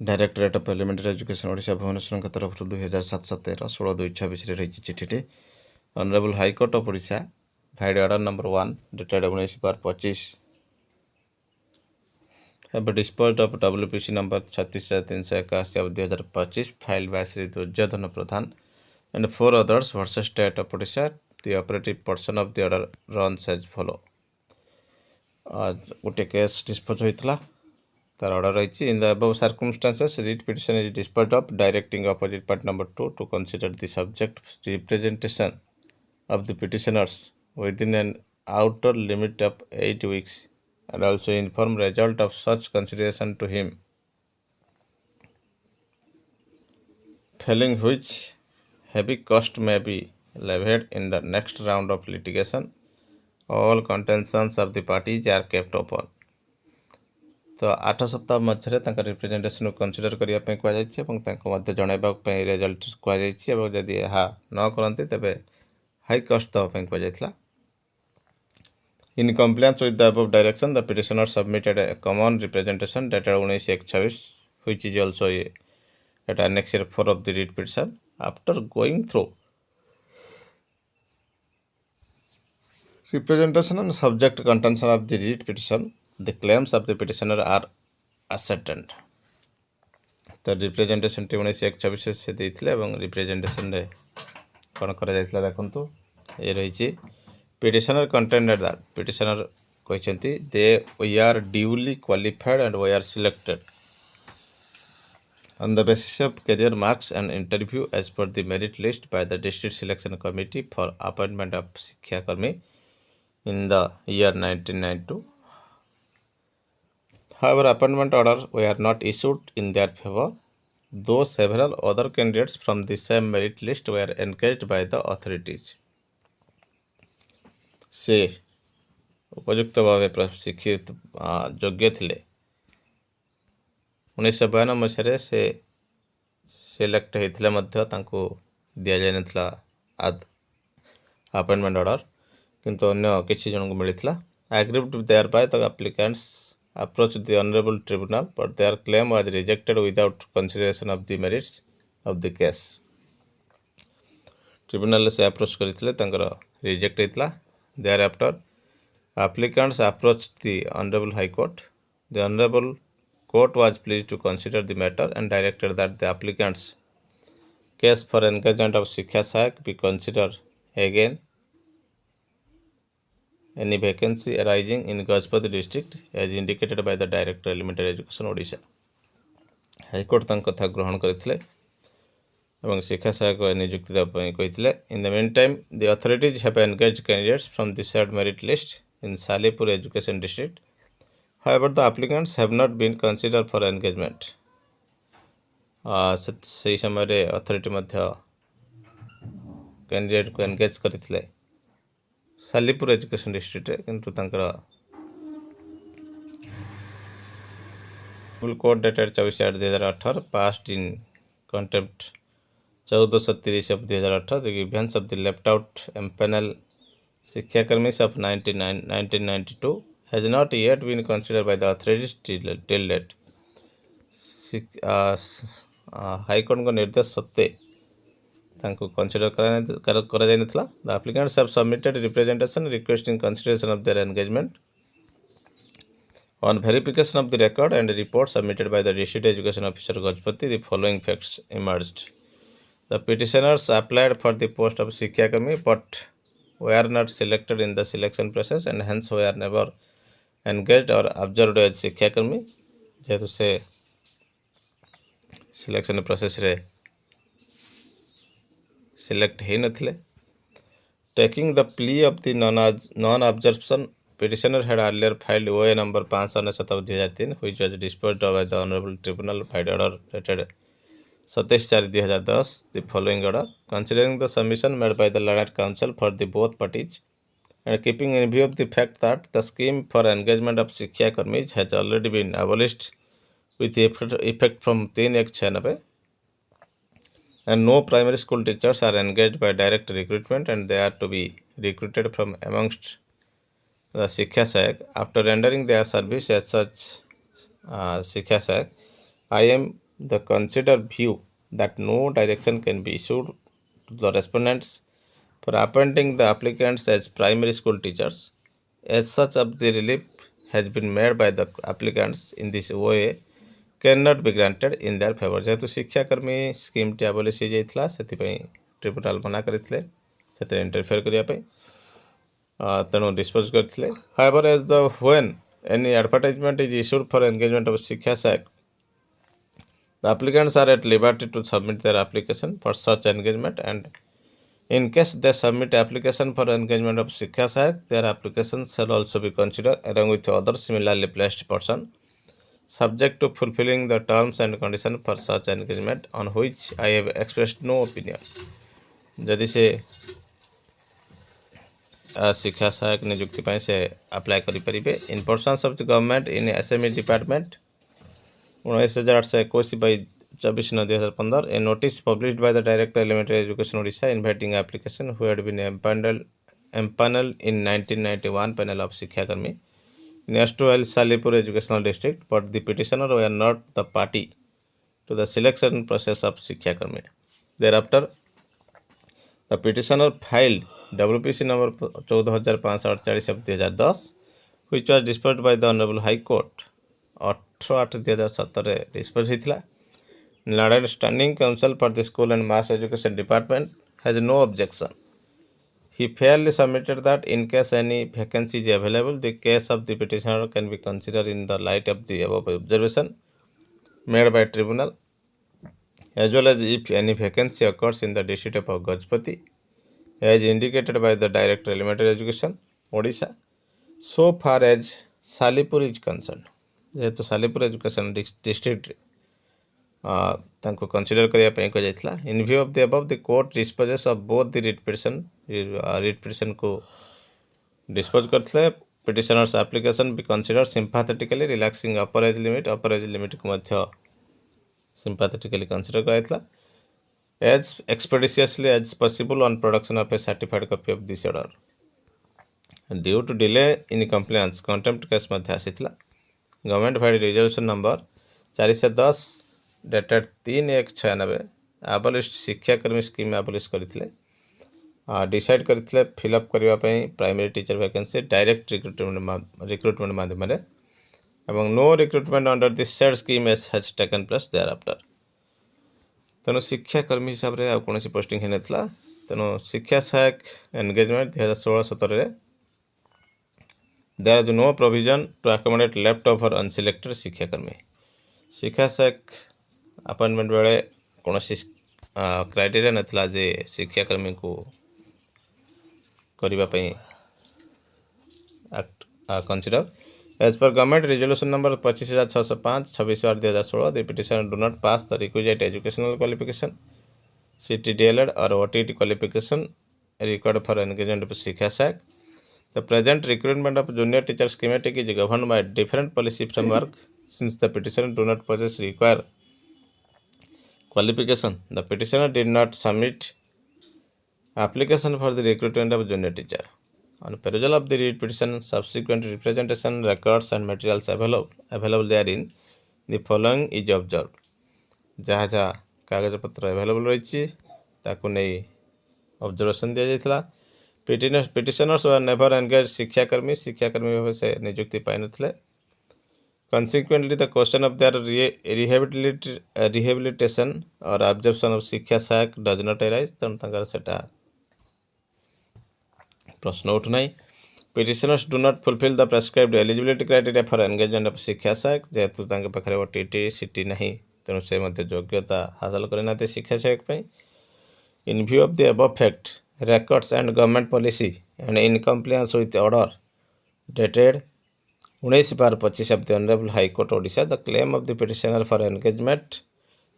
Directorate of elementary education Odisha Bhubaneswar तरफ 2007-13 16/2/26 रही चिठी ऑनरेबल हाईकोर्ट ऑफ ओडिशा फाइड order number 1 dated 19/25 have disposed of WPC number 36,381/2025 filed by Sri Duryodhana Pradhan and 4 others versus State of Odisha. The operative portion of the order runs as follow. गोटे case dispose होता तार order रही in the above circumstances writ petition is disposed of directing opposite part number 2 to consider the subject representation of the petitioners within an outer limit of 8 weeks and also inform result of such consideration to him, failing which heavy cost may be levied in the next round of litigation. All contentions of the parties are kept open. तो 8 सप्ताह मध्य representation को consider करने कहुई जनवाई result कहुई जदि यह न करते तेरे हाई कस्ट दवाई कहुई in compliance with the above direction the petitioner submitted a common representation dated 19/1/26 which is also at annexure 4 of the writ petition. After going through representation and subject contention of the writ petition, the claims of the petitioner are ascertained. तो representation T 19/1/26 से देते representation कौन कर देखु ये रही petitioner contended that petitioner कहते they we are duly qualified and we are selected on the basis of career marks and interview as per the merit list by the district selection committee for appointment of Shiksha Karmi in the year 1992. However, appointment order were not issued in their favor, though several other candidates from the same merit list were engaged by the authorities. से उपयुक्त भाव शिक्षित योग्य थे 1992 मसीह से select होता दि जाता appointment order किंतु अन्य किसी जन को मिलता agreed thereby the applicants approach the honourable tribunal but their claim was rejected without consideration of the merits of the case tribunal से अप्रोच करते रिजेक्ट होता thereafter applicants approached the honorable high court. The honorable court was pleased to consider the matter and directed that the applicants case for engagement of Shiksha Sahayak be considered again any vacancy arising in Gajapati district as indicated by the Director Elementary Education Odisha. High court कथा ग्रहण करथिले এবং শিক্ষা সহায়ক নিযুক্তি দেওয়া কইଥିଲେ in the meantime the authorities have engaged candidates from the said merit list in Salipur education district. However, the applicants have not been considered for engagement. से समय रे अथॉरिटी मध्य कैंडिडेट को एंगेज करथिले सालीपुर एजुकेशन डिस्ट्रिक्ट किंतु तांकर court dated 24/8/2018 passed in contempt 1430 of 2018 the grievance of the left out empanel Shiksha Karmis of 1992 has not yet been considered by the authorities till date. High court को निर्देश सत्वे consider करा जाय नथला. The applicants have submitted representation requesting consideration of their engagement. On verification of the record and report submitted by the district education officer Gajapati, the following facts emerged. The petitioners applied for the post of Shiksha Karmi but were not selected in the selection process and hence were never engaged or observed as Shiksha Karmi. जेहेतु से selection process रे select हो नथिले. Taking the plea of the non-absorption, petitioner had earlier filed OA number 597/2003 which was disposed of by the Honorable Tribunal filed order dated 27/4/2010 the following order considering the submission made by the learned counsel for the both parties and keeping in view of the fact that the scheme for engagement of Shiksha Karmis has already been abolished with effect from 3/1/96 and no primary school teachers are engaged by direct recruitment and they are to be recruited from amongst the Shiksha Sahayak. After rendering their service as such Shiksha Sahayak, I am the consider view that no direction can be issued to the respondents for appointing the applicants as primary school teachers. As such, of the relief has been made by the applicants in this way cannot be granted in their favor. जेहेतु शिक्षाकर्मी scheme T आबोलिश हो जाइथिला सेतिपई tribunal मना करथिले सेते interfere करिया पई तेणु dispose करथिले. However, as the when any advertisement is issued for engagement of Shiksha Sack, the applicants are at liberty to submit their application for such engagement, and in case they submit application for engagement of Shiksha Sack, their applications shall also be considered along with other similarly placed person, subject to fulfilling the terms and conditions for such engagement on which I have expressed no opinion. यदि से शिक्षा सहायक नियुक्ति पाई से apply करें in persons of the government in SME department 19/821/24/2015 a notice published by the Director Elementary Education Odisha inviting application who had been empaneled in 1991 panel of Shikshakarmi in erstwhile Salipur Educational District, but the petitioner were not the party to the selection process of Shikshakarmi. Thereafter, the petitioner filed WPC number 14548/2010, which was disposed by the Honorable High Court 18/8/2017 dispose होता. Nagaland Standing Council for the School and Mass Education Department has no objection. He fairly submitted that in case any vacancy is available, the case of the petitioner can be considered in the light of the above observation made by tribunal, as well as if any vacancy occurs in the district of Gajpati, as indicated by the Director Elementary Education Odisha, so far as Salipur is concerned. जेहेतु Salipur education district consider करने in view of the above the court disposes of both the writ petition को dispose करते. Petitioners application be consider sympathetically relaxing upper age limit को मध्य sympathetically consider कराइला as expeditiously as possible on production of a certified copy of this order. Due to delay in complaints contempt case मध्य आसीथिला. Government vide resolution number 410 dated 3/1/96 abolished Shikshakarmi scheme abolish करथिले. Decide करथिले fill up करबा पई primary teacher vacancy direct recruitment माध्यम रे एवं no recruitment under this said scheme has taken place thereafter. तेणु शिक्षाकर्मी हिसाब रे आ कोनोसी पोस्टिंग हे नथला. तेणु शिक्षा सहायक engagement 2016-17 there is no provision to accommodate leftover unselected शिक्षाकर्मी. शिक्षा सहायक अपॉइंटमेंट बेले कौन क्राइटेरिया नथला जे शिक्षाकर्मी को करने कंसीडर एज पर government resolution number 25,605/26/2016 the petition do not pass the requisite educational qualification CTDLED or OTT qualification required for engagement of शिक्षा सहायक. The present recruitment of junior teacher schematic is governed by different policy framework. Since the petitioner do not possess required qualification, the petitioner did not submit application for the recruitment of junior teacher. On perusal of the petition, subsequent representation records and materials available therein, the following is observed. जहाँ जहाँ कागज पत्र available रही ताकू नहीं observation दिया जाता. Petitioners were never engage शिक्षाकर्मी भाव से नियुक्ति पाई नथिले. Consequently, the question of their rehabilitation or absorption of शिक्षा सहायक does not arise. तेणु तंकर सेटा प्रश्न उठुनाई. Petitioners do not fulfill the prescribed eligibility criteria for engagement of शिक्षा सहायक. जेहेतु तांके पाखरे OTT CT नहीं तेणु से मध्य योग्यता हासिल करना शिक्षा सहायक पाई. In view of the above fact, records and government policy, and in compliance with order dated 19/25 of the Honorable High Court Odisha, the claim of the petitioner for engagement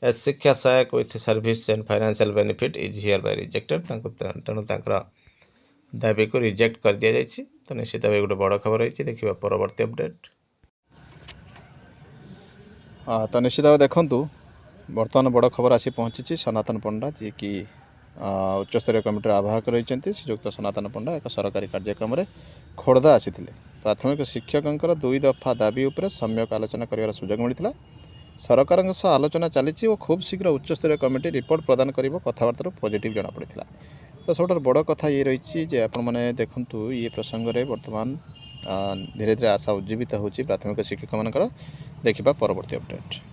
as शिक्षा सहायक with service and financial benefit is hereby rejected. तेणु तांकर दाबी को reject कर दिया जाइए. तो निश्चित भाव गोटे बड़ खबर रही. देखा परवर्ती अपडेट. तो निश्चित भाव देखूँ बर्तमान बड़ खबर आसी पहुँची. सनातन पंडा जी की उच्चस्तरीय कमिटर आवाहक रही श्रीजुक्त सनातन पंडा एक सरकारी कार्यक्रम में खोर्धा आसी प्राथमिक शिक्षकों 2 दफा दाबी उपर सम्यक आलोचना कर सुजोग मिलता. ସରକାରଙ୍କ ସହ ଆଲୋଚନା ଚାଲିଛି ଓ ଖୁବ୍ ଶୀଘ୍ର ଉଚ୍ଚସ୍ତରୀୟ କମିଟି ରିପୋର୍ଟ ପ୍ରଦାନ କରିବ। କଥାବାର୍ତ୍ତାରୁ ପଜିଟିଭ୍ ଜଣାପଡ଼ିଥିଲା। ତ ସବୁଠାରୁ ବଡ଼ କଥା ଇଏ ରହିଛି ଯେ ଆପଣମାନେ ଦେଖନ୍ତୁ ଇଏ ପ୍ରସଙ୍ଗରେ ବର୍ତ୍ତମାନ ଧୀରେ ଧୀରେ ଆଶା ଉଜ୍ଜୀବିତ ହେଉଛି ପ୍ରାଥମିକ ଶିକ୍ଷକମାନଙ୍କର। ଦେଖିବା ପରବର୍ତ୍ତୀ ଅପଡ଼େଟ୍।